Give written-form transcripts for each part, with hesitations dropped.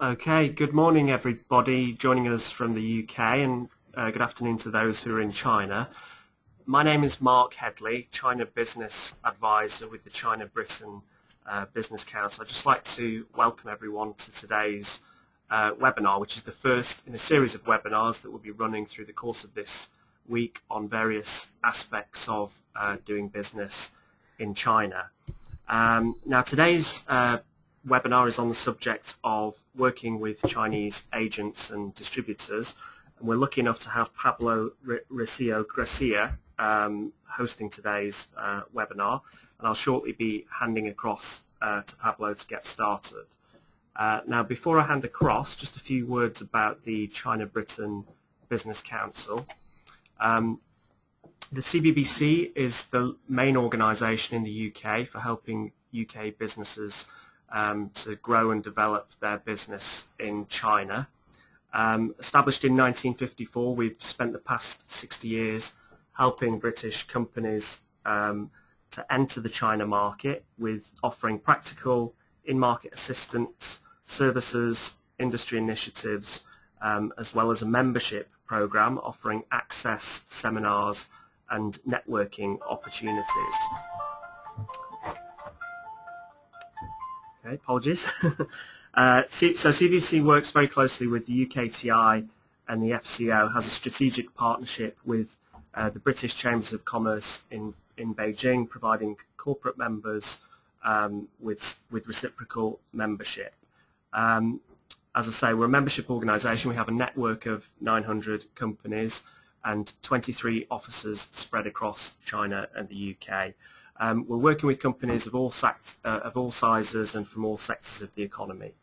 Okay, good morning everybody joining us from the UK, and good afternoon to those who are in China. My name is Mark Headley, China Business Advisor with the China-Britain Business Council. I'd just like to welcome everyone to today's webinar, which is the first in a series of webinars that will be running through the course of this week on various aspects of doing business in China. Now today's webinar is on the subject of working with Chinese agents and distributors, and we're lucky enough to have Pablo Recio Gracia hosting today's webinar, and I'll shortly be handing across to Pablo to get started. Now before I hand across, just a few words about the China-Britain Business Council. The CBBC is the main organisation in the UK for helping UK businesses to grow and develop their business in China. Established in 1954, we've spent the past 60 years helping British companies to enter the China market with offering practical in-market assistance, services, industry initiatives, as well as a membership program offering access, seminars and networking opportunities. Okay, apologies. So CBBC works very closely with the UKTI and the FCO, has a strategic partnership with the British Chambers of Commerce in Beijing, providing corporate members with reciprocal membership. As I say, we're a membership organisation. We have a network of 900 companies and 23 offices spread across China and the UK. We're working with companies of all sizes and from all sectors of the economy.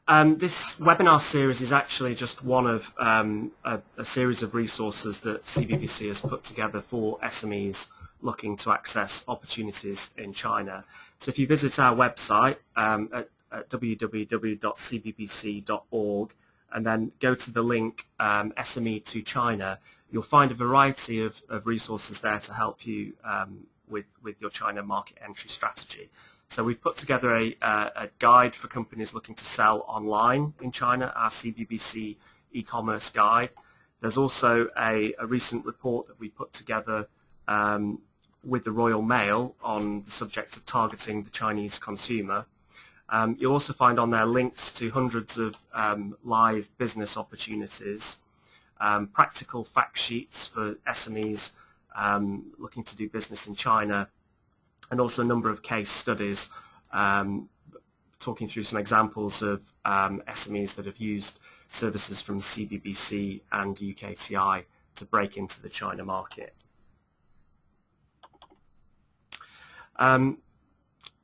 This webinar series is actually just one of a series of resources that CBBC has put together for SMEs looking to access opportunities in China. So if you visit our website at www.cbbc.org and then go to the link SME to China, you'll find a variety of resources there to help you with your China market entry strategy. So we've put together a guide for companies looking to sell online in China, our CBBC e-commerce guide. There's also a recent report that we put together with the Royal Mail on the subject of targeting the Chinese consumer. You'll also find on there links to hundreds of live business opportunities, practical fact sheets for SMEs looking to do business in China, and also a number of case studies talking through some examples of SMEs that have used services from CBBC and UKTI to break into the China market.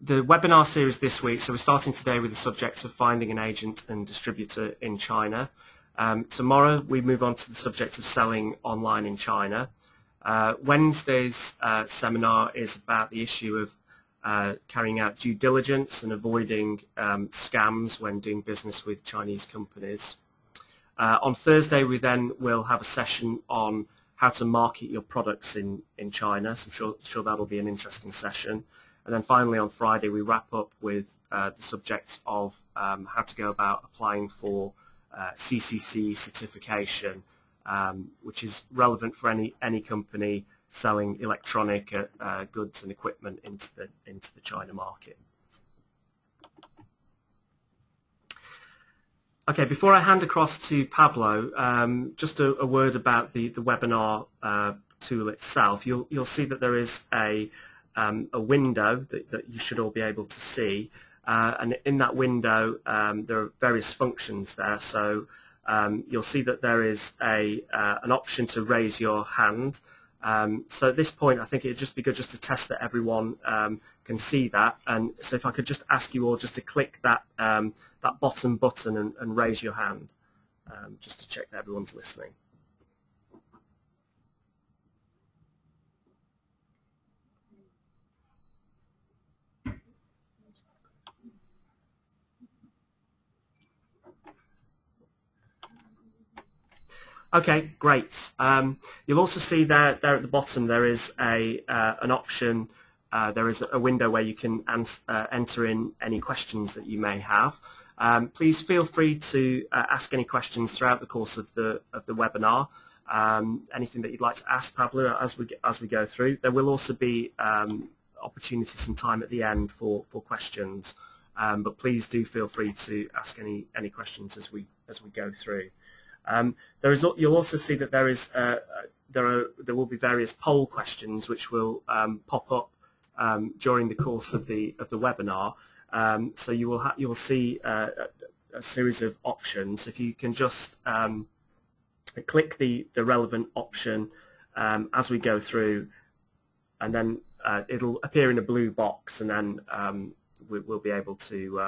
The webinar series this week, so we're starting today with the subject of finding an agent and distributor in China. Tomorrow we move on to the subject of selling online in China. Wednesday's seminar is about the issue of carrying out due diligence and avoiding scams when doing business with Chinese companies. On Thursday we then will have a session on how to market your products in China, so I'm sure that'll be an interesting session. And then finally on Friday we wrap up with the subject of how to go about applying for CCC certification, which is relevant for any company selling electronic goods and equipment into the China market. Okay, before I hand across to Pablo, just a word about the webinar tool itself. You'll see that there is a window that you should all be able to see, and in that window there are various functions there. So you'll see that there is an option to raise your hand. So at this point I think it would just be good just to test that everyone can see that, and so if I could just ask you all just to click that bottom button and raise your hand, just to check that everyone's listening. Okay, great. You'll also see there at the bottom there is an option there is a window where you can enter in any questions that you may have. Please feel free to ask any questions throughout the course of the webinar. Anything that you'd like to ask Pablo as we go through. There will also be opportunity some time at the end for questions, but please do feel free to ask any questions as we go through. You'll also see that there will be various poll questions which will pop up during the course of the webinar. So you'll see a series of options. If you can just click the relevant option as we go through, and then it'll appear in a blue box, and then we'll be able to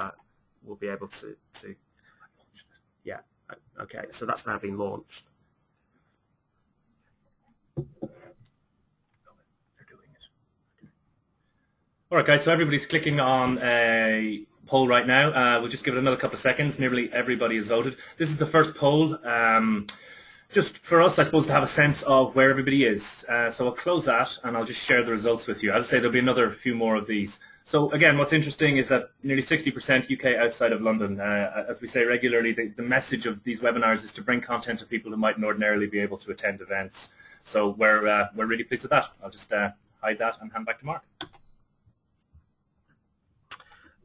yeah. Okay, so that's now been launched. All right, guys, so everybody's clicking on a poll right now. We'll just give it another couple of seconds. Nearly everybody has voted. This is the first poll. Just for us, I suppose, to have a sense of where everybody is. So I'll close that, and I'll just share the results with you. As I say, there'll be another few more of these. So again, what's interesting is that nearly 60% UK outside of London. As we say regularly, the message of these webinars is to bring content to people who mightn't ordinarily be able to attend events. So we're really pleased with that. I'll just hide that and hand back to Mark.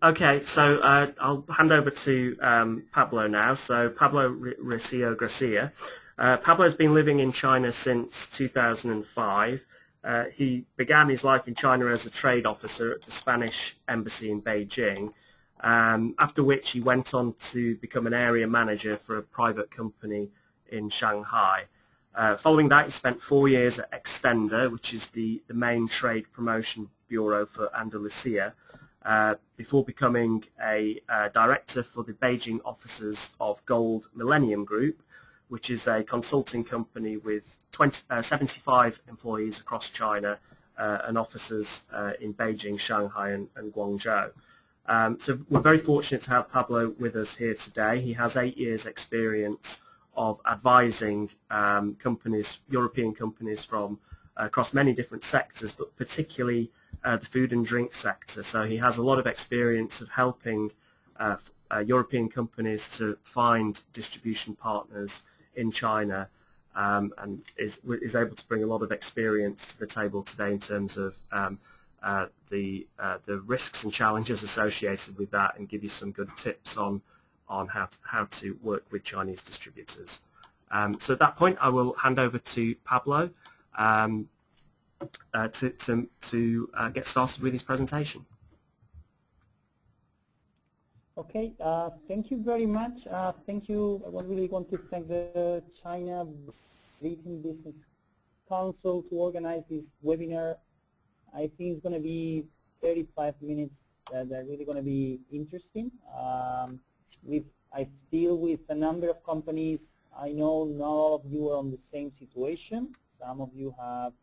Okay, so I'll hand over to Pablo now. So Pablo Recio Gracia. Pablo has been living in China since 2005. He began his life in China as a trade officer at the Spanish embassy in Beijing, after which he went on to become an area manager for a private company in Shanghai. Following that, he spent 4 years at Extenda, which is the main trade promotion bureau for Andalusia, before becoming a director for the Beijing offices of Gold Millennium Group, which is a consulting company with 75 employees across China and offices in Beijing, Shanghai, and Guangzhou. So we're very fortunate to have Pablo with us here today. He has 8 years' experience of advising companies, European companies from across many different sectors, but particularly the food and drink sector. So he has a lot of experience of helping European companies to find distribution partners in China, and is able to bring a lot of experience to the table today in terms of the risks and challenges associated with that, and give you some good tips on how to work with Chinese distributors. So at that point, I will hand over to Pablo to get started with his presentation. Okay, thank you very much. Thank you. I really want to thank the China Britain Business Council to organize this webinar. I think it's going to be 35 minutes that are really going to be interesting. I deal with a number of companies. I know not all of you are on the same situation. Some of you have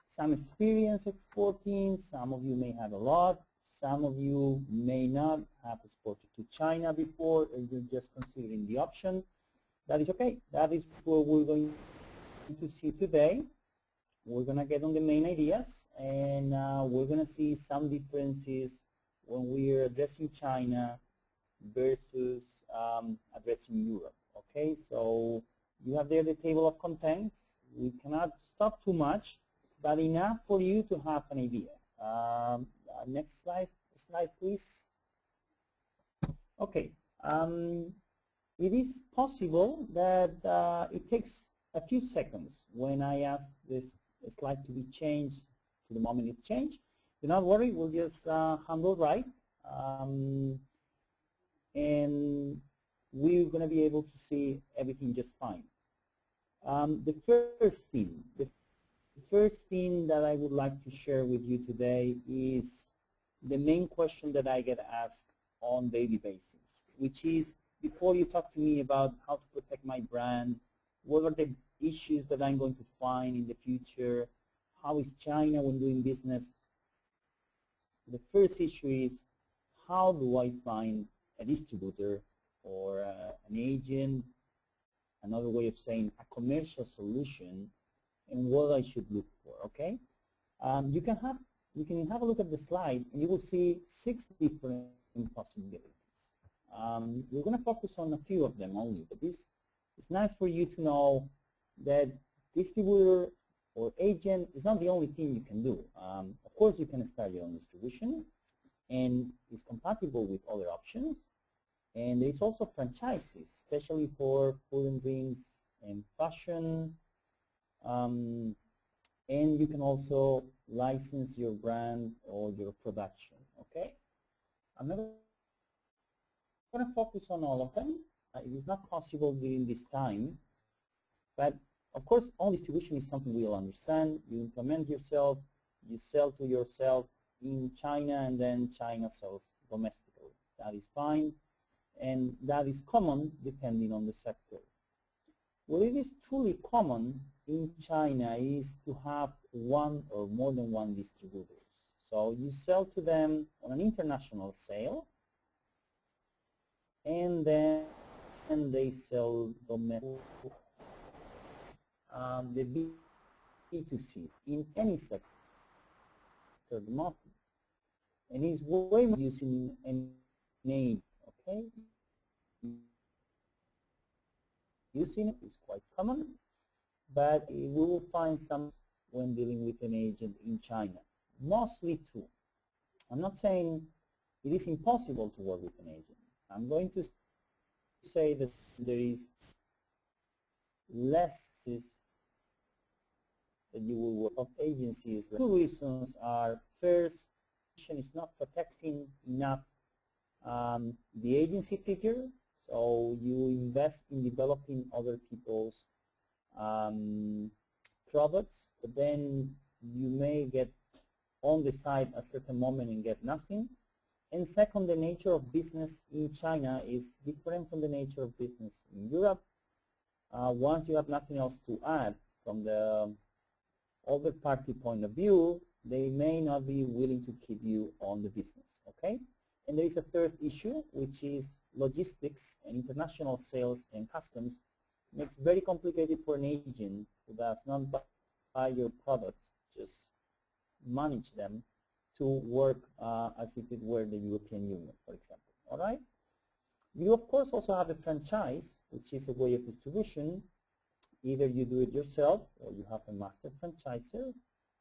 some experience exporting. Some of you may have a lot. Some of you may not have exported to China before, and you're just considering the option. That is okay. That is what we're going to see today. We're going to get on the main ideas, and we're going to see some differences when we're addressing China versus addressing Europe. Okay, so you have there the table of contents. We cannot stop too much, but enough for you to have an idea. Next slide, please. Okay, it is possible that it takes a few seconds when I ask this slide to be changed to the moment it's changed. Do not worry, we'll just handle right, and we're going to be able to see everything just fine. The first thing that I would like to share with you today is the main question that I get asked on a daily basis, which is, before you talk to me about how to protect my brand, what are the issues that I'm going to find in the future, how is China when doing business, the first issue is, how do I find a distributor or an agent, another way of saying a commercial solution, and what I should look for, okay? You can have you can have a look at the slide and you will see 6 different possibilities. We're going to focus on a few of them only, but it's nice for you to know that distributor or agent is not the only thing you can do. Of course, you can start your own distribution, and it's compatible with other options. And there's also franchises, especially for food and drinks and fashion. And you can also license your brand or your production, okay? I'm not going to focus on all of them. It is not possible during this time, but of course, all distribution is something we all understand. You implement yourself, you sell to yourself in China, and then China sells domestically. That is fine, and that is common depending on the sector. What it is truly common in China is to have one or more than one distributor. So you sell to them on an international sale, and then they sell domestic. The B2C in any sector, the market, and is way more using a name, okay? Using it is quite common, but we will find some when dealing with an agent in China. Mostly two. I'm not saying it is impossible to work with an agent. I'm going to say that there is less that you will work of agencies. Two reasons are: first, is not protecting enough the agency figure, so you invest in developing other people's products, but then you may get on the side at a certain moment and get nothing. And second, the nature of business in China is different from the nature of business in Europe. Once you have nothing else to add from the other party point of view, they may not be willing to keep you on the business, okay? And there is a third issue, which is logistics and international sales and customs. Makes it very complicated for an agent who does not buy your products, just manage them, to work as if it were the European Union, for example, all right? You, of course, also have a franchise, which is a way of distribution. Either you do it yourself or you have a master franchisor,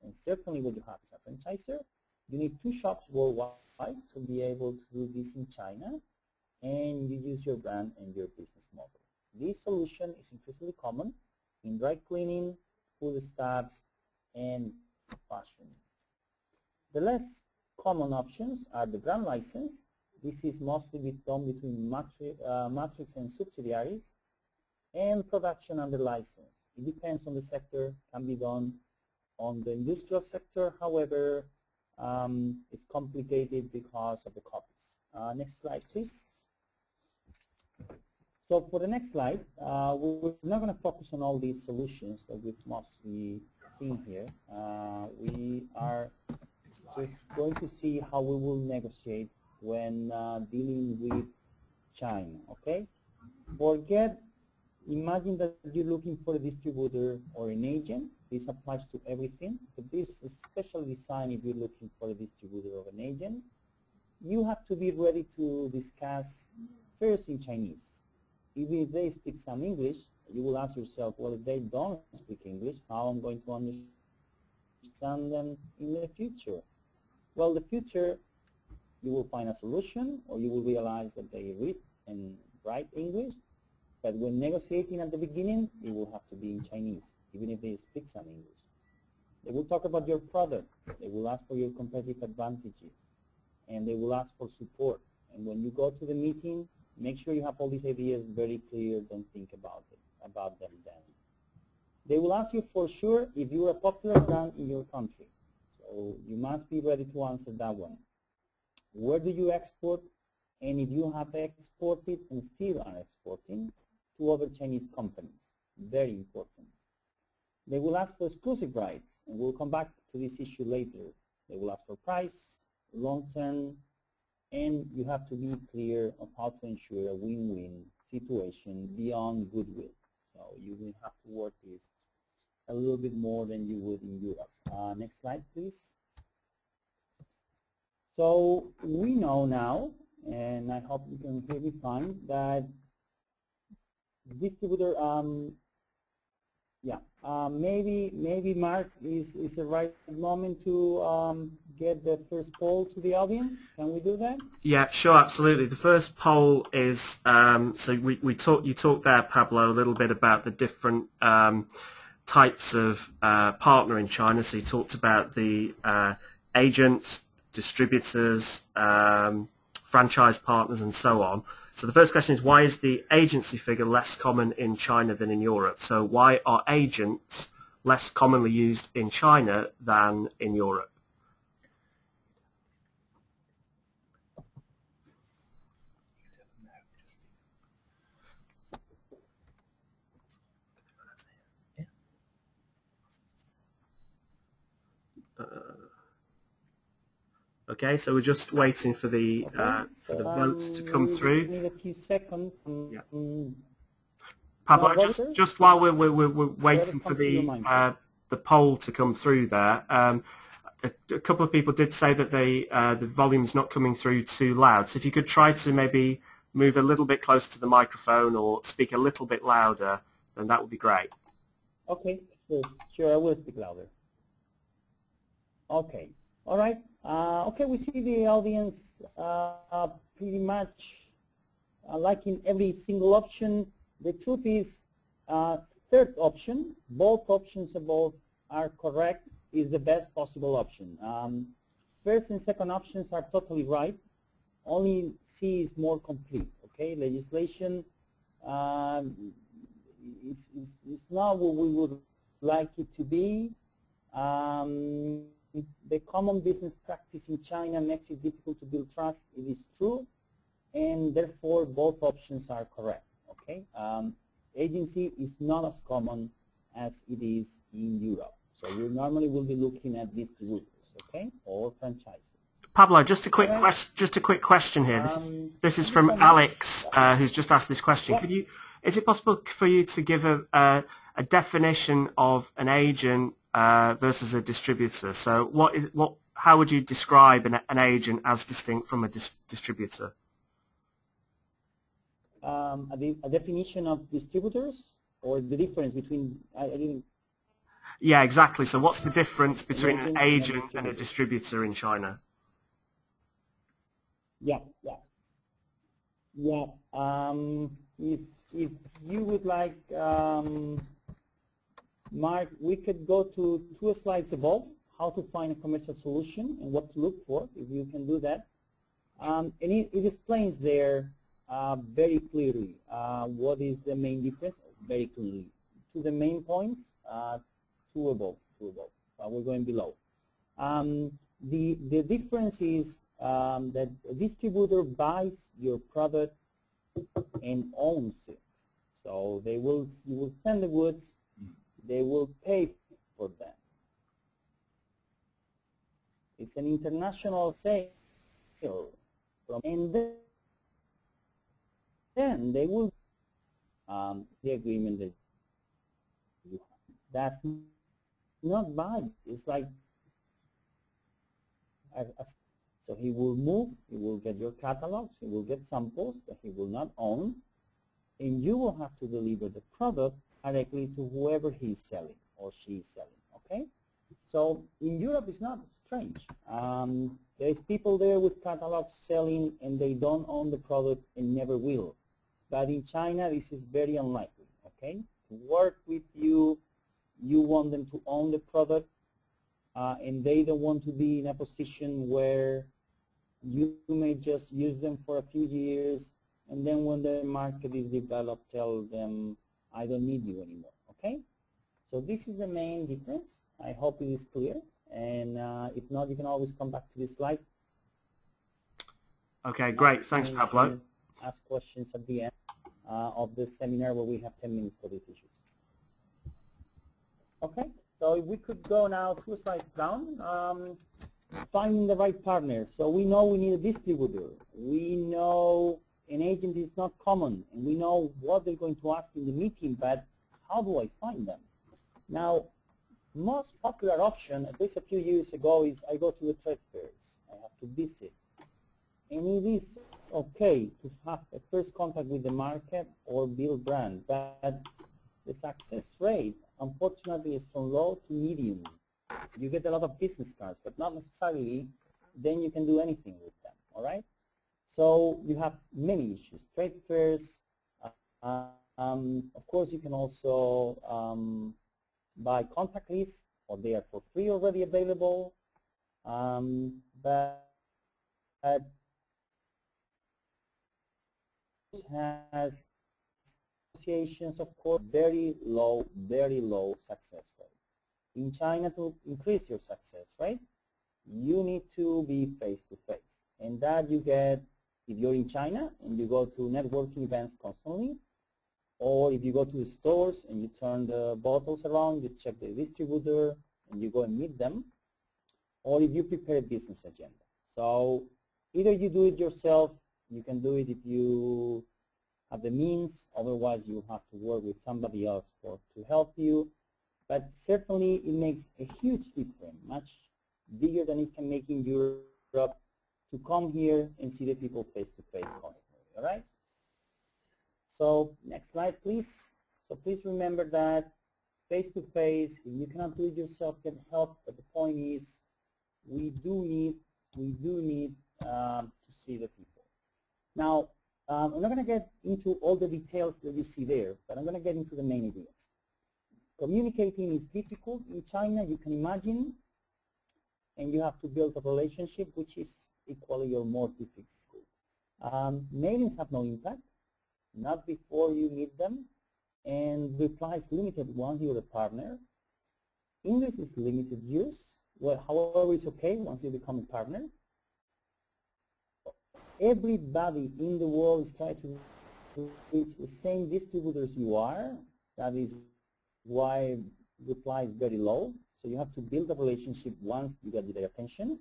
and certainly what you have is a franchisor. You need 2 shops worldwide to be able to do this in China, and you use your brand and your business model. This solution is increasingly common in dry cleaning, foodstuffs, and fashion. The less common options are the brand license. This is mostly done between matrix and subsidiaries, and production under license. It depends on the sector, can be done on the industrial sector. However, it's complicated because of the copies. Next slide, please. So for the next slide, we're not going to focus on all these solutions that we've mostly seen here. We are just going to see how we will negotiate when dealing with China, okay? Imagine that you're looking for a distributor or an agent. This applies to everything, but this is specially designed if you're looking for a distributor or an agent. You have to be ready to discuss first in Chinese. Even if they speak some English, you will ask yourself, well, if they don't speak English, how am I going to understand them in the future? Well, the future, you will find a solution, or you will realize that they read and write English. But when negotiating at the beginning, it will have to be in Chinese, even if they speak some English. They will talk about your product. They will ask for your competitive advantages. And they will ask for support. And when you go to the meeting, make sure you have all these ideas very clear. Don't think about them then. They will ask you for sure if you're a popular brand in your country. So you must be ready to answer that one. Where do you export? And if you have exported and still are exporting to other Chinese companies. Very important. They will ask for exclusive rights, and we'll come back to this issue later. They will ask for price, long-term, and you have to be clear of how to ensure a win-win situation beyond goodwill. So you will have to work this a little bit more than you would in Europe. Next slide, please. So we know now, and I hope you can hear me fine, that distributor, maybe Mark is the right moment to get the first poll to the audience. Can we do that? Yeah, sure, absolutely. The first poll is, so you talked there, Pablo, a little bit about the different types of partner in China. So you talked about the agents, distributors, franchise partners, and so on. So the first question is, why is the agency figure less common in China than in Europe? So why are agents less commonly used in China than in Europe? Okay, so we're just waiting for the votes to come through. Need a few seconds. Yeah. Pablo, No, just while we're waiting for the poll to come through there, a couple of people did say that the volume's not coming through too loud. So if you could try to maybe move a little bit closer to the microphone or speak a little bit louder, then that would be great. Okay, sure, I will speak louder. Okay, all right. Okay, we see the audience pretty much liking every single option. The truth is, third option, both options above are correct, is the best possible option. First and second options are totally right. Only C is more complete. Okay, legislation is not what we would like it to be. The common business practice in China makes it difficult to build trust. It is true, and therefore both options are correct. Okay, agency is not as common as it is in Europe. So we normally will be looking at distributors, okay, or franchises. Pablo, just a quick question here. This is from Alex, who's just asked this question. Yeah. Is it possible for you to give a definition of an agent versus a distributor? So how would you describe an agent as distinct from a distributor? A definition of distributors, or the difference between, I didn't. Yeah, exactly. So what's the difference between an agent and a distributor in China? Yeah. If you would like, Mark, we could go to 2 slides above, how to find a commercial solution and what to look for, if you can do that. And it explains there very clearly what is the main difference, very clearly. To the main points, 2 above. We're going below. The difference is that a distributor buys your product and owns it. So you will send the goods, they will pay for them. It's an international sale, and then they will the agreement that you have. That's not bad. It's like so he will move, he will get your catalogs, he will get samples that he will not own, and you will have to deliver the product directly to whoever he's selling or she's selling, okay? So in Europe it's not strange. There's people there with catalogs selling and they don't own the product and never will. But in China this is very unlikely, okay? To work with you, you want them to own the product, and they don't want to be in a position where you may just use them for a few years, and then when the market is developed, tell them, I don't need you anymore, okay? So this is the main difference. I hope it is clear, and if not, you can always come back to this slide. Okay, great. Thanks, Pablo. Ask questions at the end of the seminar where we have 10 minutes for these issues. Okay, so if we could go now 2 slides down. Finding the right partner. So we know we need a distributor. We know an agent is not common, and we know what they're going to ask in the meeting, but how do I find them? Now, most popular option, at least a few years ago, is I go to the trade fairs. I have to visit. And it is okay to have a first contact with the market or build brand, but the success rate, unfortunately, is from low to medium. You get a lot of business cards, but not necessarily then you can do anything with them, all right? So you have many issues, trade fairs. Of course, you can also buy contact lists, or they are for free already available. But has associations, of course, very low success rate. In China, to increase your success rate, you need to be face-to-face. And that you get if you're in China and you go to networking events constantly, or if you go to the stores and you turn the bottles around, you check the distributor and you go and meet them, or if you prepare a business agenda. So either you do it yourself, you can do it if you have the means, otherwise you have to work with somebody else to help you. But certainly it makes a huge difference, much bigger than it can make in Europe, to come here and see the people face-to-face constantly, all right? So next slide, please. So please remember that face-to-face, if you cannot do it yourself, get help, but the point is we do need to see the people. Now, I'm not going to get into all the details that you see there, but I'm going to get into the main ideas. Communicating is difficult in China, you can imagine, and you have to build a relationship which is equally or more difficult. Mailings have no impact, not before you meet them, and replies limited once you're a partner. English is limited use, well, however it's okay once you become a partner. Everybody in the world is trying to reach the same distributors you are. That is why reply is very low. So you have to build a relationship once you get their attention,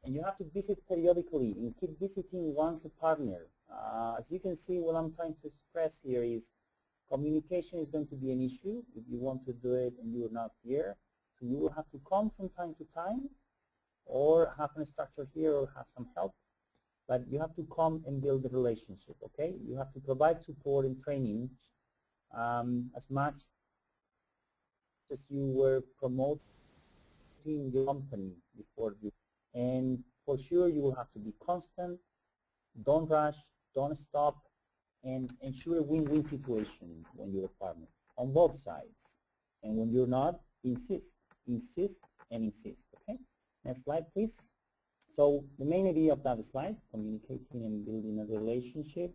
and you have to visit periodically and keep visiting once a partner. As you can see, what I'm trying to express here is communication is going to be an issue if you want to do it and you're not here. So you will have to come from time to time, or have a structure here, or have some help. But you have to come and build the relationship, okay? You have to provide support and training as much as you were promoting your company before you. And for sure, you will have to be constant, don't rush, don't stop, and ensure a win-win situation when you're a partner on both sides. And when you're not, insist, and insist, okay? Next slide, please. So the main idea of that slide, communicating and building a relationship,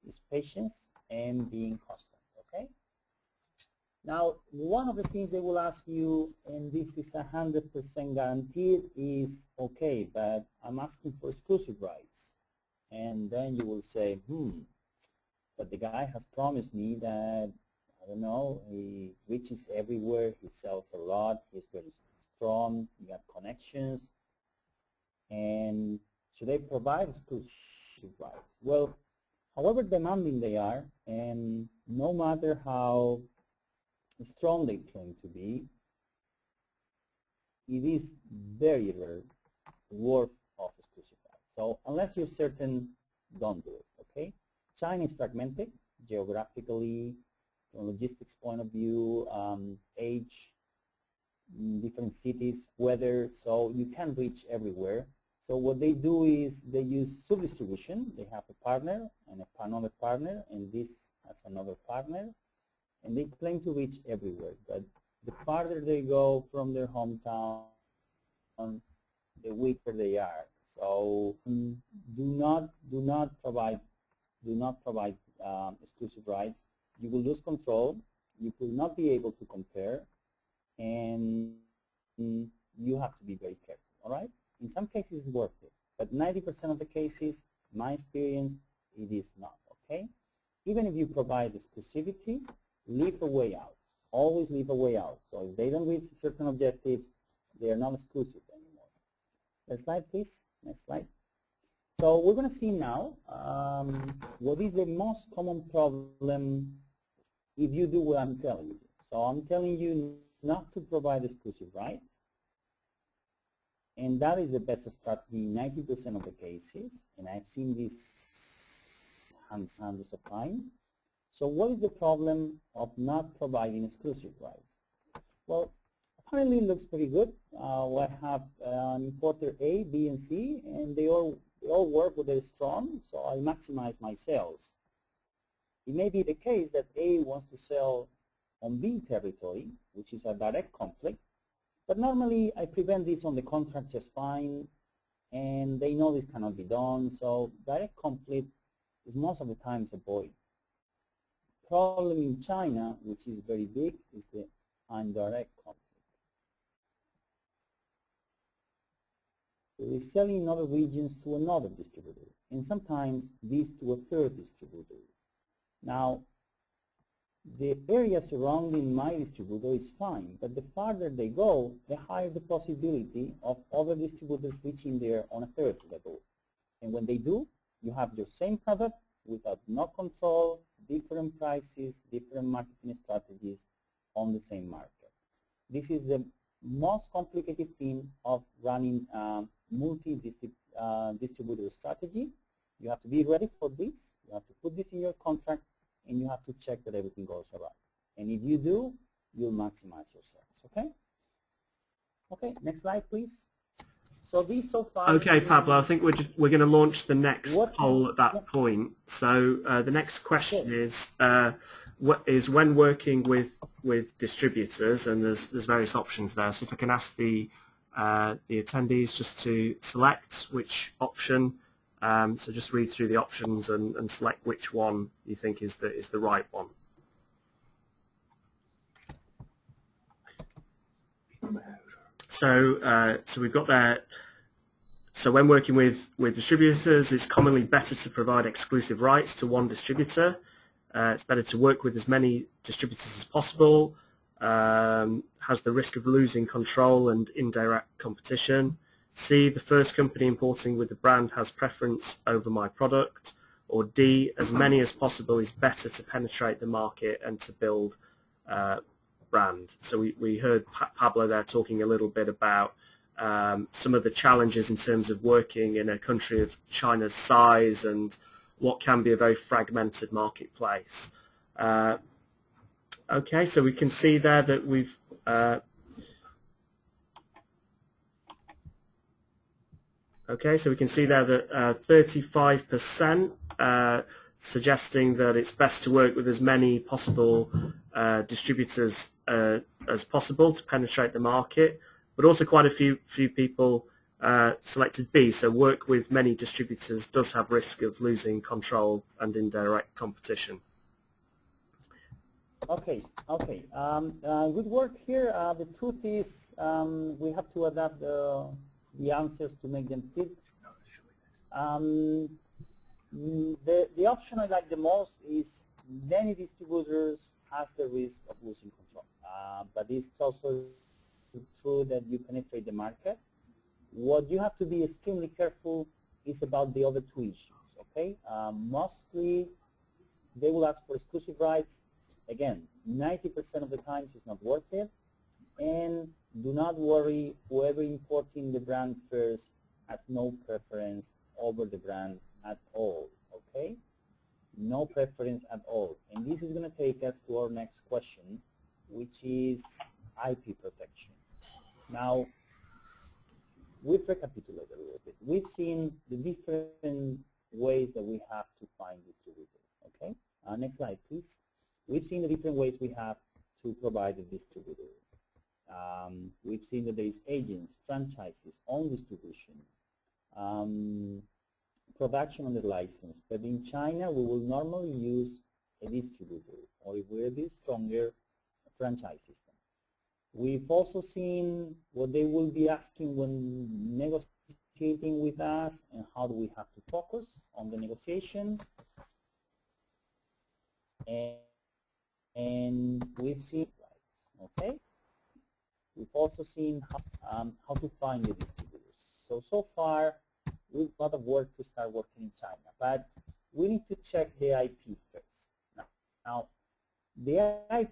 is patience and being constant, okay? Now, one of the things they will ask you, and this is 100% guaranteed, is, okay, but I'm asking for exclusive rights. And then you will say, but the guy has promised me that, I don't know, he reaches everywhere, he sells a lot, he's very strong, he got connections, and should they provide exclusive rights? Well, however demanding they are, and no matter how strong they claim to be, it is very rare worth of exclusive rights. So unless you're certain, don't do it, okay? China is fragmented geographically, from logistics point of view, age, different cities, weather, so you can't reach everywhere. So what they do is they use sub-distribution. They have a partner and another partner, and this has another partner, and they claim to reach everywhere. But the farther they go from their hometown, the weaker they are. So do not provide exclusive rights. You will lose control. You will not be able to compare, and you have to be very careful. All right. In some cases, it's worth it, but 90% of the cases, my experience, it is not, okay? Even if you provide exclusivity, leave a way out. Always leave a way out. So if they don't reach certain objectives, they are not exclusive anymore. Next slide, please. Next slide. So we're going to see now what is the most common problem if you do what I'm telling you. So I'm telling you not to provide exclusive rights, and that is the best strategy in 90% of the cases, and I've seen this hundreds of times. So what is the problem of not providing exclusive rights? Well, apparently it looks pretty good. We have an importer A, B, and C, and they all work with their strong, so I maximize my sales. It may be the case that A wants to sell on B territory, which is a direct conflict, but normally I prevent this on the contract just fine, and they know this cannot be done, so direct conflict is most of the times avoided. Problem in China, which is very big, is the indirect conflict. So they're selling in other regions to another distributor, and sometimes this to a third distributor. Now, the area surrounding my distributor is fine, but the farther they go, the higher the possibility of other distributors reaching there on a third level. And when they do, you have your same product without no control, different prices, different marketing strategies on the same market. This is the most complicated thing of running multi-distributor strategy. You have to be ready for this. You have to put this in your contract, and you have to check that everything goes all right. And if you do, you'll maximize your sales. Okay? Okay, next slide, please. So these so far. Okay, Pablo, I think we're going to launch the next poll at that point. So the next question is when working with distributors, and there's various options there. So if I can ask the attendees just to select which option. So just read through the options and select which one you think is the right one. So we've got there. So when working with distributors, it's commonly better to provide exclusive rights to one distributor. It's better to work with as many distributors as possible. Has the risk of losing control and indirect competition. C, the first company importing with the brand has preference over my product. Or D, as many as possible is better to penetrate the market and to build brand. So we heard Pablo there talking a little bit about some of the challenges in terms of working in a country of China's size and what can be a very fragmented marketplace. Okay, so we can see there that we've okay, so we can see there that 35% suggesting that it's best to work with as many possible distributors as possible to penetrate the market, but also quite a few people selected B, so work with many distributors does have risk of losing control and indirect competition. Okay, okay. Good work here. The truth is we have to adapt the answers to make them fit. The option I like the most is many distributors has the risk of losing control, but it's also true that you penetrate the market. What you have to be extremely careful is about the other two issues, okay? Mostly they will ask for exclusive rights. Again, 90% of the times it's not worth it. And do not worry, whoever importing the brand first has no preference over the brand at all, okay? No preference at all. And this is going to take us to our next question, which is IP protection. Now, we've recapitulated a little bit. We've seen the different ways that we have to find distributors, okay? Next slide, please. We've seen the different ways we have to provide a distributor. We've seen that there is agents, franchises, own distribution, production under license. But in China, we will normally use a distributor, or if we're a bit stronger, a franchise system. We've also seen what they will be asking when negotiating with us, and how do we have to focus on the negotiation. And we've seen, okay? We've also seen how to find the distributors. So far, we've got a work to start working in China, but we need to check the IP first. Now the IP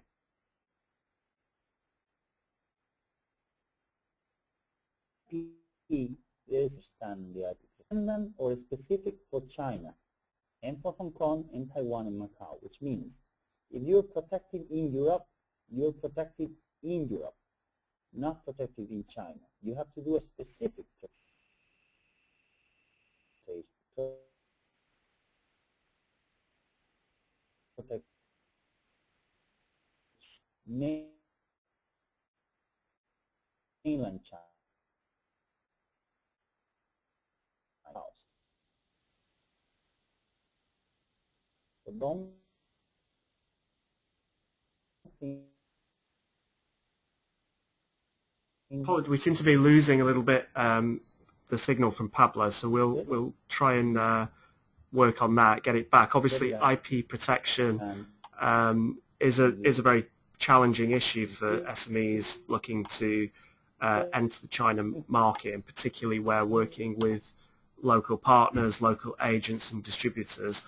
is stand the IP independent or specific for China and for Hong Kong and Taiwan and Macau, which means if you're protected in Europe, you're protected in Europe, not protected in China. You have to do a specific protect mainland China. So don't think Paul, we seem to be losing a little bit the signal from Pablo, so we'll try and work on that, get it back. Obviously, IP protection is a very challenging issue for SMEs looking to enter the China market, and particularly where working with local partners, local agents and distributors.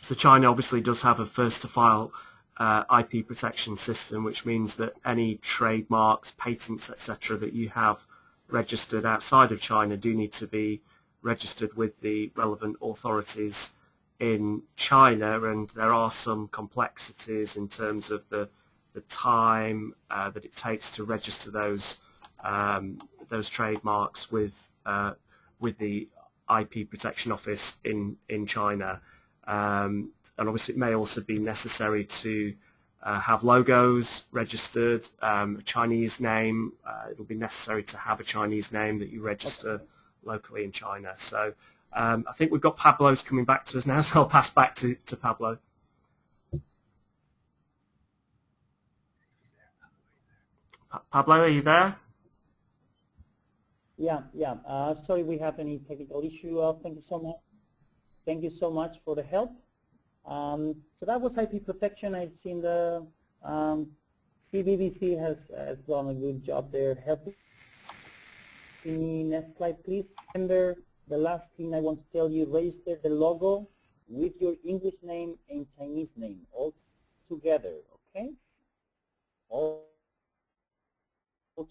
So China obviously does have a first-to-file IP protection system, which means that any trademarks, patents, etc. that you have registered outside of China do need to be registered with the relevant authorities in China, and there are some complexities in terms of the time that it takes to register those trademarks with the IP Protection Office in China. And obviously it may also be necessary to have logos registered, a Chinese name. It'll be necessary to have a Chinese name that you register locally in China. So I think we've got Pablo's coming back to us now, so I'll pass back to Pablo. Pablo, are you there? Yeah. Sorry, we have any technical issue. Thank you so much. Thank you so much for the help. So that was IP protection. I've seen the CBBC has done a good job there helping me. Next slide, please. Remember, the last thing I want to tell you, register the logo with your English name and Chinese name all together, okay? All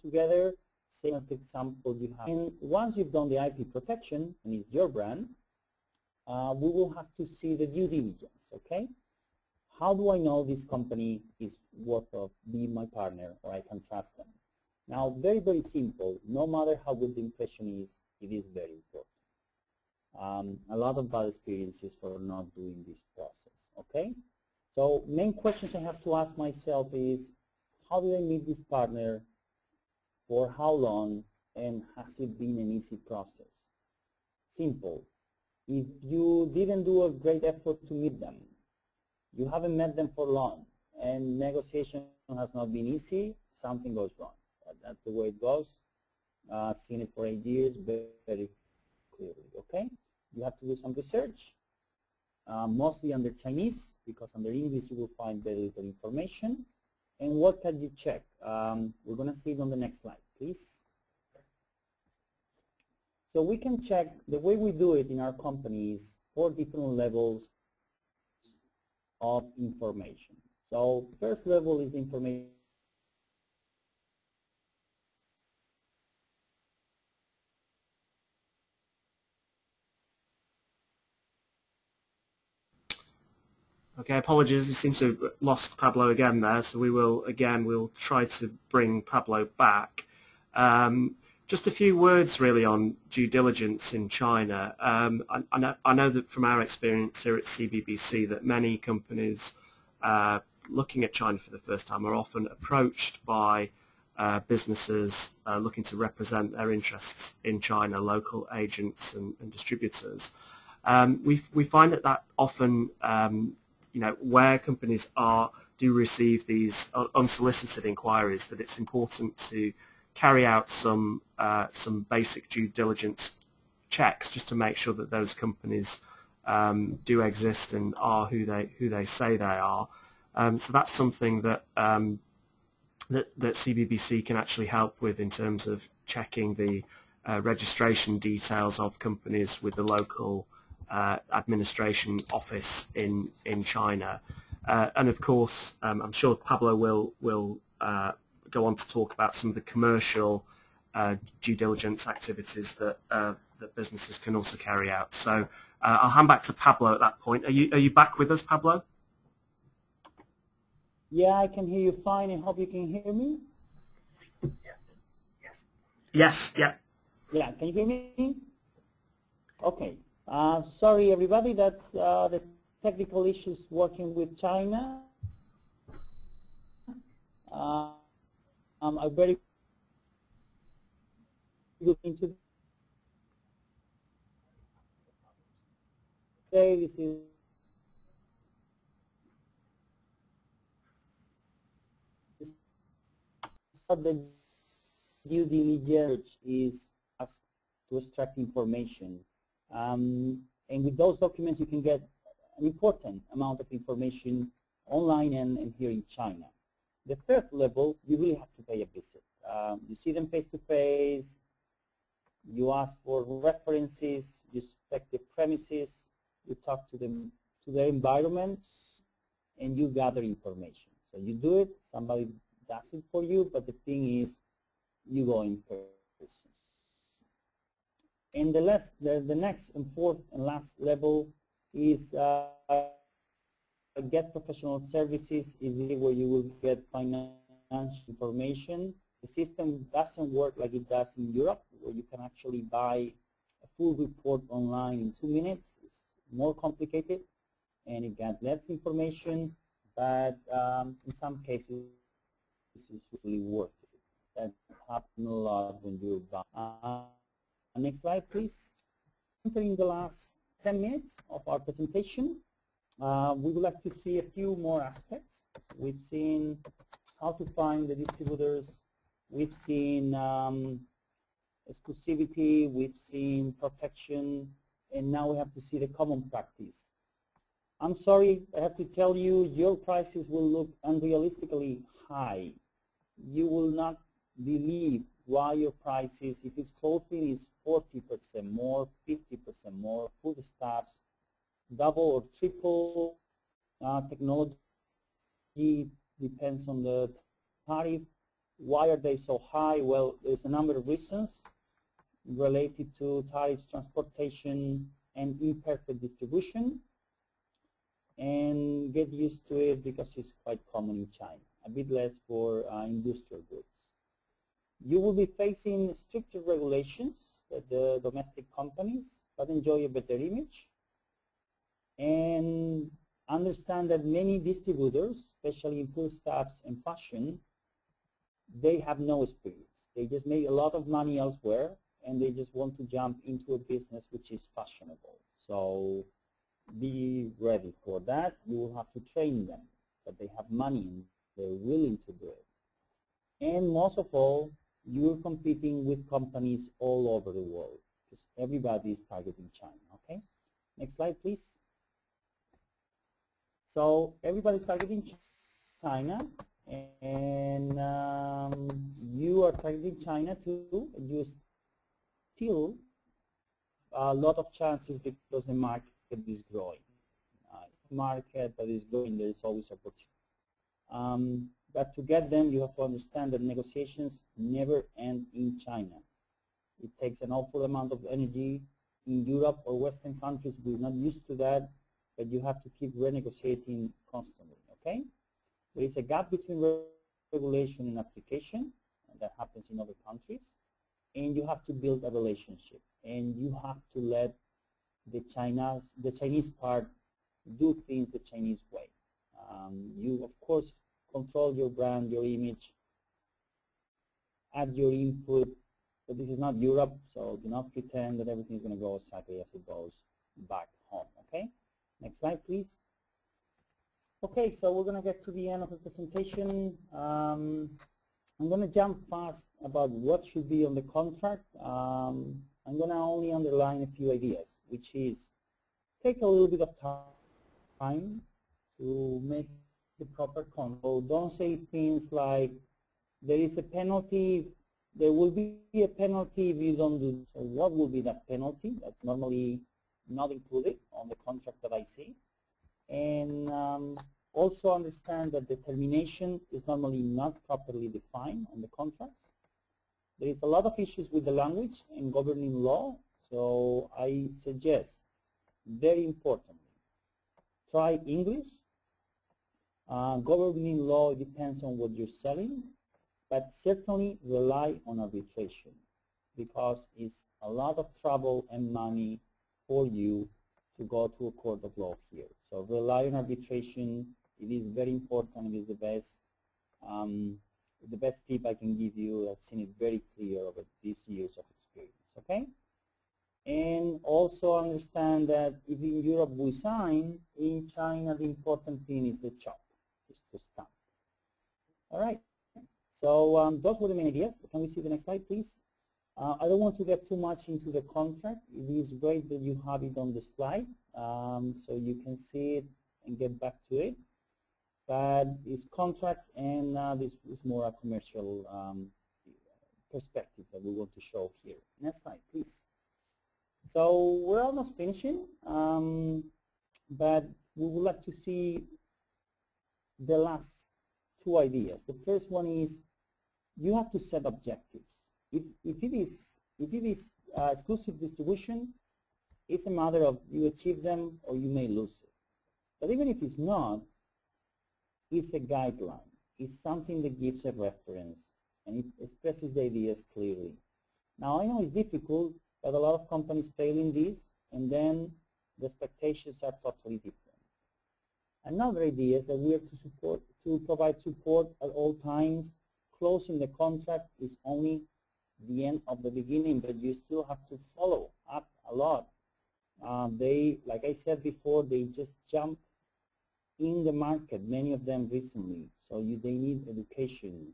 together, same as the example you have. And once you've done the IP protection and it's your brand, we will have to see the due diligence, okay? How do I know this company is worth of being my partner or I can trust them? Now, very, very simple. No matter how good the impression is, it is very important. A lot of bad experiences for not doing this process, okay? So main questions I have to ask myself is, how did I meet this partner? For how long? And has it been an easy process? Simple. If you didn't do a great effort to meet them, you haven't met them for long, and negotiation has not been easy, something goes wrong. That's the way it goes. Seen it for 8 years very clearly, okay? You have to do some research, mostly under Chinese, because under English you will find very little information. And what can you check? We're going to see it on the next slide, please. So we can check the way we do it in our companies, 4 different levels of information. So first level is information. Okay, apologies. It seems to have lost Pablo again there, so we'll try to bring Pablo back. Just a few words really on due diligence in China. I know that from our experience here at CBBC that many companies looking at China for the first time are often approached by businesses looking to represent their interests in China, local agents and distributors. We find that often where companies do receive these unsolicited inquiries, that it's important to carry out some basic due diligence checks just to make sure that those companies do exist and are who they say they are. So that's something that that CBBC can actually help with in terms of checking the registration details of companies with the local administration office in China, and of course I'm sure Pablo will go on to talk about some of the commercial due diligence activities that that businesses can also carry out. So I'll hand back to Pablo at that point. Are you back with us, Pablo? Yeah, I can hear you fine. I hope you can hear me. Yes. Yes. Yeah. Yeah, can you hear me? Okay. Sorry, everybody. That's the technical issues working with China. I'm very good into today. This is the due diligence is us to extract information. And with those documents, you can get an important amount of information online and here in China. The third level, you really have to pay a visit. You see them face to face, you ask for references, you inspect the premises, you talk to them, to their environment, and you gather information. So you do it, somebody does it for you, but the thing is, you go in person. And the next and fourth and last level is get professional services, is where you will get financial information. The system doesn't work like it does in Europe, where you can actually buy a full report online in 2 minutes. It's more complicated, and it gets less information, but in some cases, this is really worth it. That happens a lot when you're buying. Next slide, please. Entering the last 10 minutes of our presentation, we would like to see a few more aspects. We've seen how to find the distributors. We've seen exclusivity. We've seen protection. And now we have to see the common practice. I'm sorry, I have to tell you, your prices will look unrealistically high. You will not believe why your prices, if it's clothing, is 40% more, 50% more, foodstuffs, double or triple. Technology depends on the tariff. Why are they so high? Well, there's a number of reasons related to tariffs, transportation, and imperfect distribution. And get used to it because it's quite common in China, a bit less for industrial goods. You will be facing stricter regulations that the domestic companies, but enjoy a better image. And understand that many distributors, especially in foodstuffs and fashion, they have no experience. They just make a lot of money elsewhere, and they just want to jump into a business which is fashionable. So be ready for that. You will have to train them, but they have money and they're willing to do it. And most of all, you're competing with companies all over the world because everybody is targeting China. Okay, next slide, please. So everybody's targeting China, and you are targeting China too. You still a lot of chances because the market is growing. Market that is growing, there is always opportunity. But to get them, you have to understand that negotiations never end in China. It takes an awful amount of energy. In Europe or Western countries, we're not used to that, but you have to keep renegotiating constantly, okay? There is a gap between regulation and application, and that happens in other countries, and you have to build a relationship, and you have to let the Chinese part do things the Chinese way. You, of course, control your brand, your image, add your input, but this is not Europe, so do not pretend that everything is going to go exactly as it goes back home, okay? Next slide, please. Okay, so we're going to get to the end of the presentation. I'm going to jump fast about what should be on the contract. I'm going to only underline a few ideas, which is take a little bit of time to make the proper control. Don't say things like there is a penalty, there will be a penalty if you don't do. So what will be that penalty? That's normally not included on the contract that I see. And also understand that the termination is normally not properly defined on the contracts. There is a lot of issues with the language and governing law, so I suggest, very importantly, try English. Governing law depends on what you're selling, but certainly rely on arbitration because it's a lot of trouble and money for you to go to a court of law here. So rely on arbitration. It is very important. It is the best tip I can give you. I've seen it very clear over these years of experience. Okay. And also understand that if in Europe we sign, in China the important thing is the chop, is to stamp. All right. So those were the main ideas. Can we see the next slide, please? I don't want to get too much into the contract. It is great that you have it on the slide, so you can see it and get back to it. But it's contracts, and this is more a commercial perspective that we want to show here. Next slide, please. So we're almost finishing, but we would like to see the last two ideas. The first one is you have to set objectives. If it is exclusive distribution, it's a matter of you achieve them or you may lose it. But even if it's not, it's a guideline. It's something that gives a reference and it expresses the ideas clearly. Now I know it's difficult, but a lot of companies fail in this, and then the expectations are totally different. Another idea is that we are to provide support at all times. Closing the contract is only the end of the beginning, but you still have to follow up a lot. Like I said before, they just jump in the market, many of them recently, so they need education,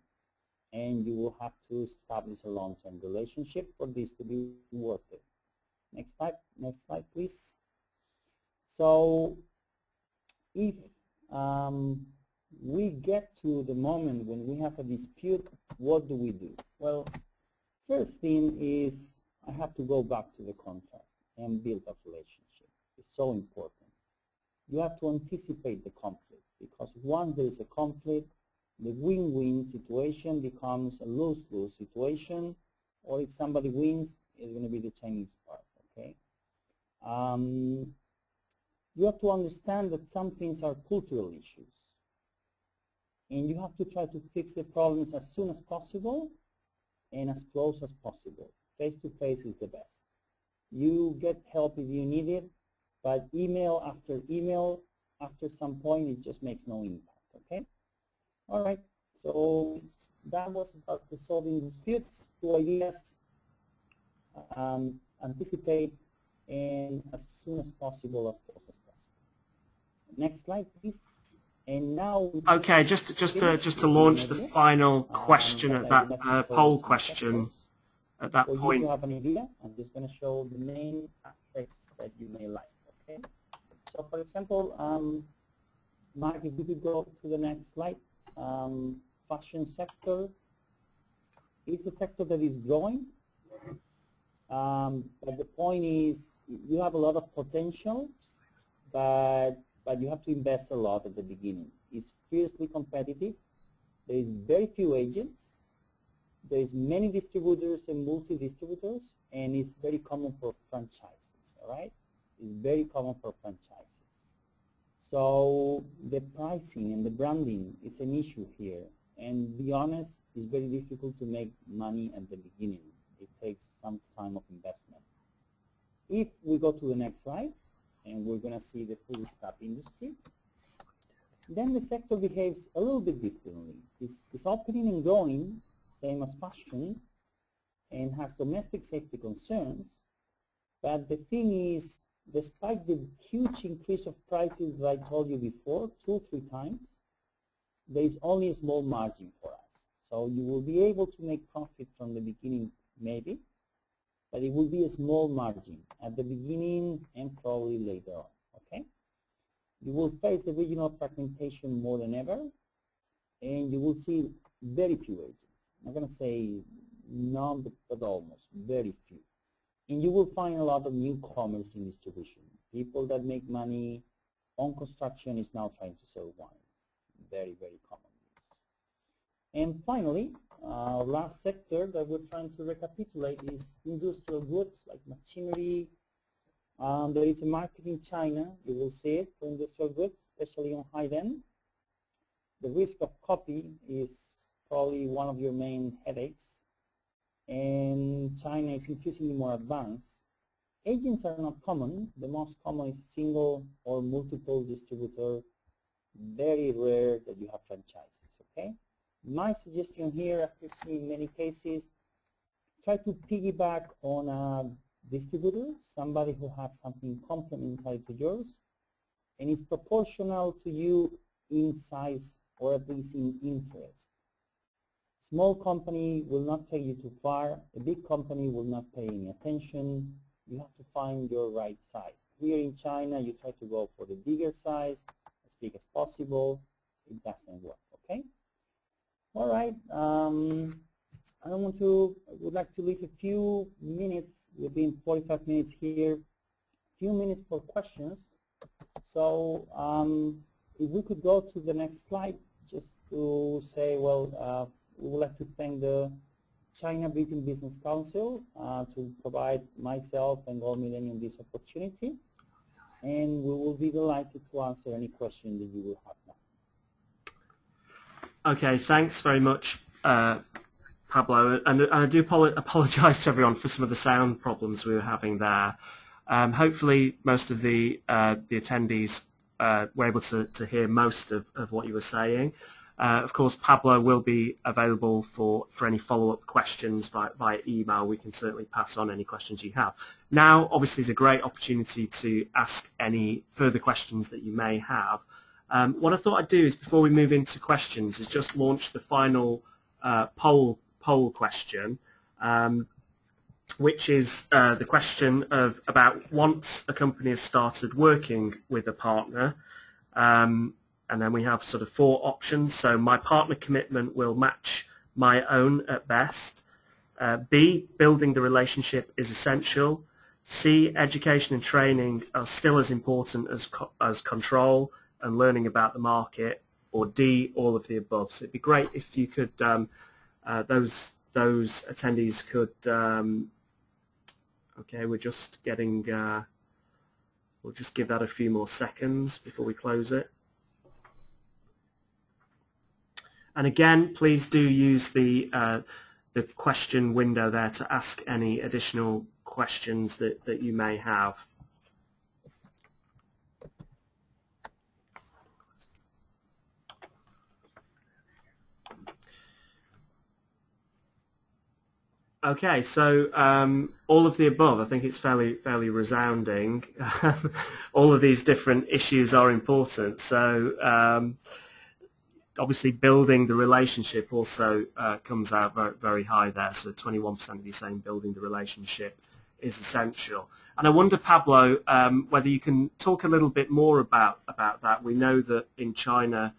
and you will have to establish a long-term relationship for this to be worth it. Next slide, please. So if we get to the moment when we have a dispute, what do we do? Well, first thing is I have to go back to the contract and build a relationship. It's so important. You have to anticipate the conflict, because once there is a conflict, the win-win situation becomes a lose-lose situation, or if somebody wins, it's going to be the Chinese part, okay? You have to understand that some things are cultural issues, and you have to try to fix the problems as soon as possible and as close as possible. Face-to-face is the best. You get help if you need it, but email, after some point, it just makes no impact, okay? All right, so that was about resolving disputes. Two ideas: anticipate, and as soon as possible, as close as possible. Next slide, please. And now, okay, just to launch the final question at that poll question at that point. You have an idea. I'm just going to show the main aspects that you may like. Okay. So, for example, Mark, if you could go to the next slide. Fashion sector is a sector that is growing, but the point is you have a lot of potential, but you have to invest a lot at the beginning. It's fiercely competitive. There is very few agents. There is many distributors and multi-distributors, and it's very common for franchises, all right? It's very common for franchises. So the pricing and the branding is an issue here. And to be honest, it's very difficult to make money at the beginning. It takes some time of investment. If we go to the next slide, and we're going to see the full stop industry, then the sector behaves a little bit differently. It's opening and growing, same as fashion, and has domestic safety concerns. But the thing is, despite the huge increase of prices that I told you before, 2 or 3 times, there is only a small margin for us. So you will be able to make profit from the beginning, maybe, but it will be a small margin at the beginning and probably later on, okay? You will face the regional fragmentation more than ever, and you will see very few agents. I'm not going to say none, but almost, very few. And you will find a lot of newcomers in distribution. People that make money on construction is now trying to sell wine. Very, very common. And finally, last sector that we're trying to recapitulate is industrial goods like machinery. There is a market in China, you will see it, for industrial goods, especially on high end. The risk of copy is probably one of your main headaches, and China is increasingly more advanced. Agents are not common. The most common is single or multiple distributor. Very rare that you have franchises, okay? My suggestion here, after seeing many cases, try to piggyback on a distributor, somebody who has something complementary to yours and is proportional to you in size or at least in interest. Small company will not take you too far. A big company will not pay any attention. You have to find your right size. Here in China, you try to go for the bigger size, as big as possible. It doesn't work, okay? All right. I would like to leave a few minutes. We've been 45 minutes here. A few minutes for questions. So if we could go to the next slide, just to say, well, we would like to thank the China-Britain Business Council to provide myself and Gold Millennium this opportunity. And we will be delighted to answer any question that you will have now. Okay, thanks very much, Pablo. And I do apologise to everyone for some of the sound problems we were having there. Hopefully most of the attendees were able to hear most of what you were saying. Of course, Pablo will be available for any follow-up questions via email. We can certainly pass on any questions you have. Now, obviously, is a great opportunity to ask any further questions that you may have. What I thought I'd do is, before we move into questions, is just launch the final poll question, which is the question of about once a company has started working with a partner, and then we have sort of 4 options. So my partner commitment will match my own at best. B, building the relationship is essential. C, education and training are still as important as control and learning about the market. Or D, all of the above. So it'd be great if you could, those attendees could, okay, we're just getting, we'll just give that a few more seconds before we close it. And again, please do use the question window there to ask any additional questions that you may have. Okay, so all of the above, I think it's fairly resounding. All of these different issues are important. So obviously building the relationship also comes out very high there. So 21% of you saying building the relationship is essential. And I wonder, Pablo, whether you can talk a little bit more about that. We know that in China,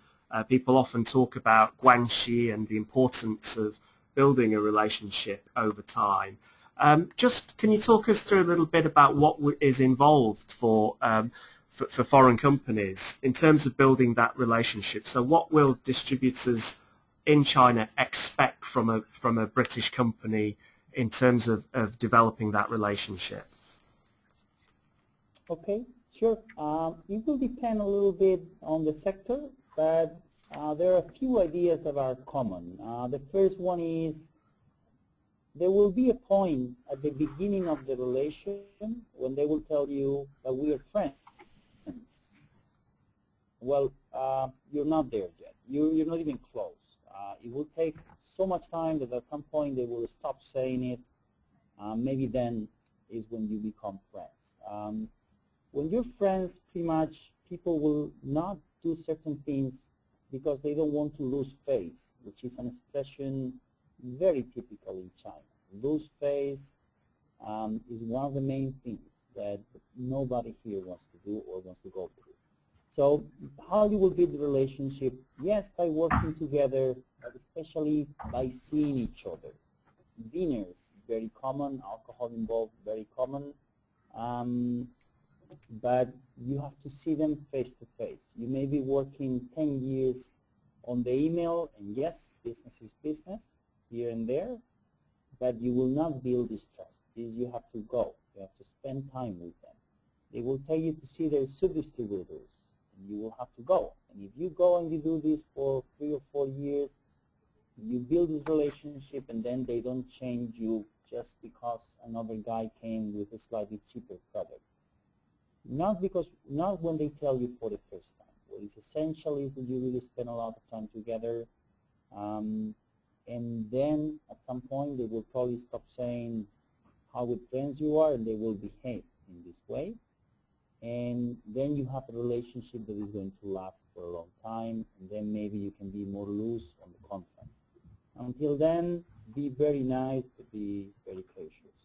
people often talk about guanxi and the importance of building a relationship over time. Just can you talk us through a little bit about what is involved for foreign companies in terms of building that relationship? So what will distributors in China expect from a British company in terms of developing that relationship? Okay, sure. It will depend a little bit on the sector, but there are a few ideas that are common. The first one is there will be a point at the beginning of the relation when they will tell you that we are friends. Well, you're not there yet. You're not even close. It will take so much time that at some point they will stop saying it. Maybe then is when you become friends. When you're friends, pretty much people will not do certain things because they don't want to lose face, which is an expression very typical in China. Lose face is one of the main things that nobody here wants to do or wants to go through. So how you will build the relationship? Yes, by working together, but especially by seeing each other. Dinners, very common. Alcohol involved, very common. But you have to see them face to face. You may be working 10 years on the email, and yes, business is business. here and there, but you will not build this trust. This you have to go. You have to spend time with them. They will tell you to see their sub-distributors, and you will have to go. And if you go and you do this for 3 or 4 years, you build this relationship, and then they don't change you just because another guy came with a slightly cheaper product. Not when they tell you for the first time. What is essential is that you really spend a lot of time together, and then at some point they will probably stop saying how good friends you are, and they will behave in this way. And then you have a relationship that is going to last for a long time, and then maybe you can be more loose on the contract. Until then, be very nice, but be very cautious.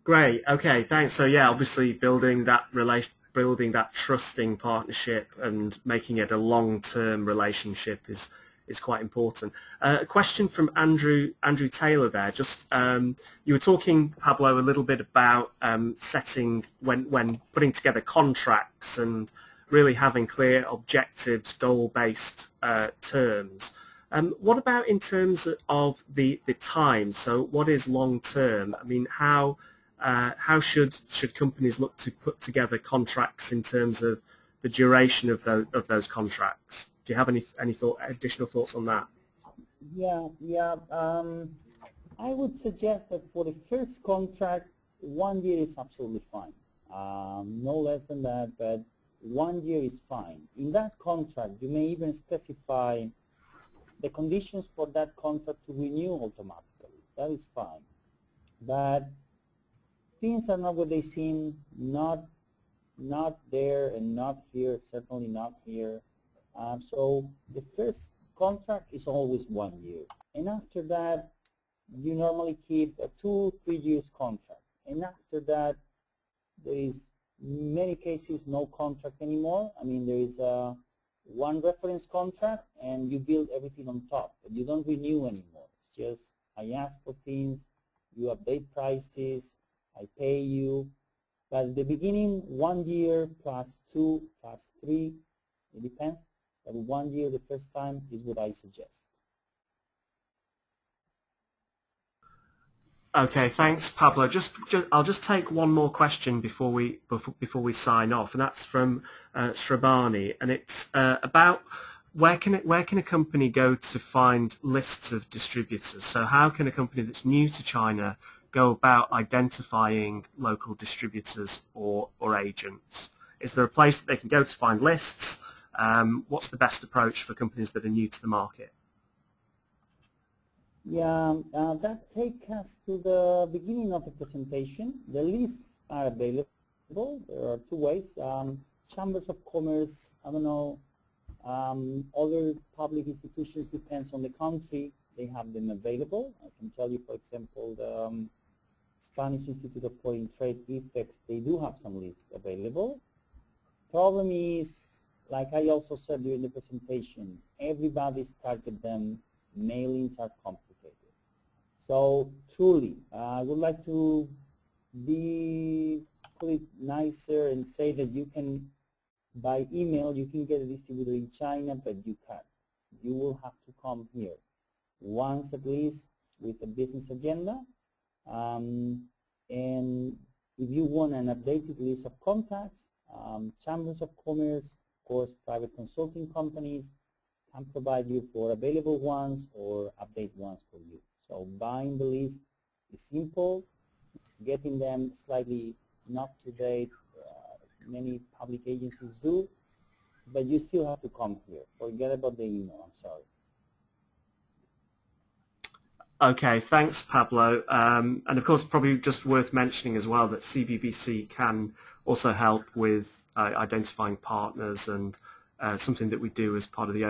Great. Okay. Thanks. So yeah, obviously building that trusting partnership and making it a long-term relationship is quite important. A question from Andrew Taylor there. Just you were talking, Pablo, a little bit about setting when putting together contracts and really having clear objectives, goal-based terms. What about in terms of the time? So what is long-term? I mean, how should companies look to put together contracts in terms of the duration of those contracts? Do you have any additional thoughts on that? Yeah. I would suggest that for the first contract, 1 year is absolutely fine. No less than that, but 1 year is fine. In that contract, you may even specify the conditions for that contract to renew automatically. That is fine. But things are not what they seem, not there and not here, certainly not here. So the first contract is always 1 year. And after that, you normally keep a 2-3 years contract. And after that, there is many cases no contract anymore. I mean, there is one reference contract and you build everything on top, but you don't renew anymore. It's just, I ask for things, you update prices, I pay you. But at the beginning, 1 year plus 2 plus 3, it depends. But 1 year the first time is what I suggest. Okay, thanks, Pablo. I'll just take one more question before we sign off, and that's from Srabani, and it's about where can a company go to find lists of distributors? So how can a company that's new to China go about identifying local distributors or agents? Is there a place that they can go to find lists? What's the best approach for companies that are new to the market? Yeah, that takes us to the beginning of the presentation. The lists are available. There are 2 ways. Chambers of commerce, I don't know, other public institutions, depends on the country, they have them available. I can tell you, for example, the Spanish Institute of Foreign Trade, ICEX, they do have some lists available. Problem is, like I also said during the presentation, everybody's target them, mailings are complicated. So truly, I would like to put it nicer and say that you can, by email, you can get a distributor in China, but you can't. You will have to come here once at least with a business agenda. And if you want an updated list of contacts, chambers of commerce, of course, private consulting companies can provide you for available ones or update ones for you. So buying the list is simple, getting them slightly not to date, many public agencies do, but you still have to come here. Forget about the email, I'm sorry. Okay, thanks, Pablo. And of course, probably just worth mentioning as well that CBBC can also help with identifying partners, and something that we do as part of the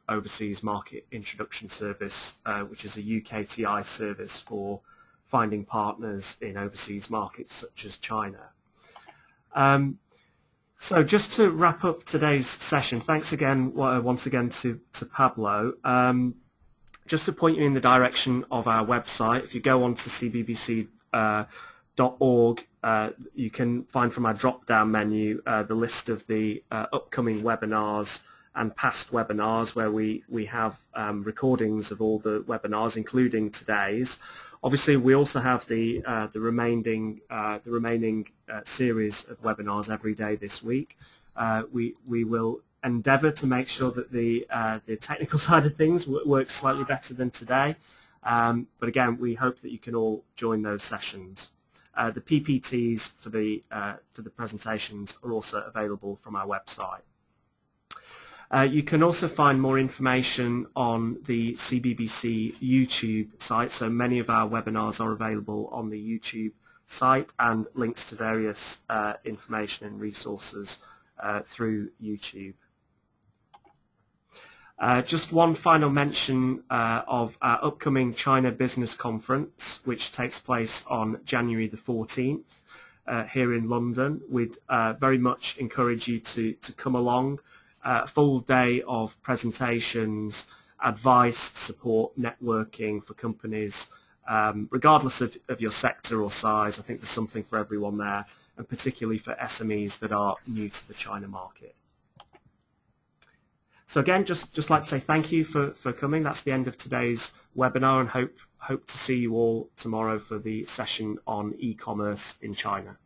Overseas Market Introduction Service, which is a UKTI service for finding partners in overseas markets such as China. So just to wrap up today's session, thanks again, once again to Pablo. Just to point you in the direction of our website, if you go on to cbbc.org, you can find from our drop-down menu the list of the upcoming webinars and past webinars where we have recordings of all the webinars, including today's. Obviously, we also have the remaining series of webinars every day this week. We will endeavour to make sure that the technical side of things works slightly better than today. But again, we hope that you can all join those sessions. The PPTs for the presentations are also available from our website. You can also find more information on the CBBC YouTube site, so many of our webinars are available on the YouTube site, and links to various information and resources through YouTube. Just one final mention of our upcoming China Business Conference, which takes place on January the 14th here in London. We'd very much encourage you to come along. A full day of presentations, advice, support, networking for companies, regardless of your sector or size. I think there's something for everyone there, and particularly for SMEs that are new to the China market. So again, just like to say thank you for coming. That's the end of today's webinar, and hope to see you all tomorrow for the session on e-commerce in China.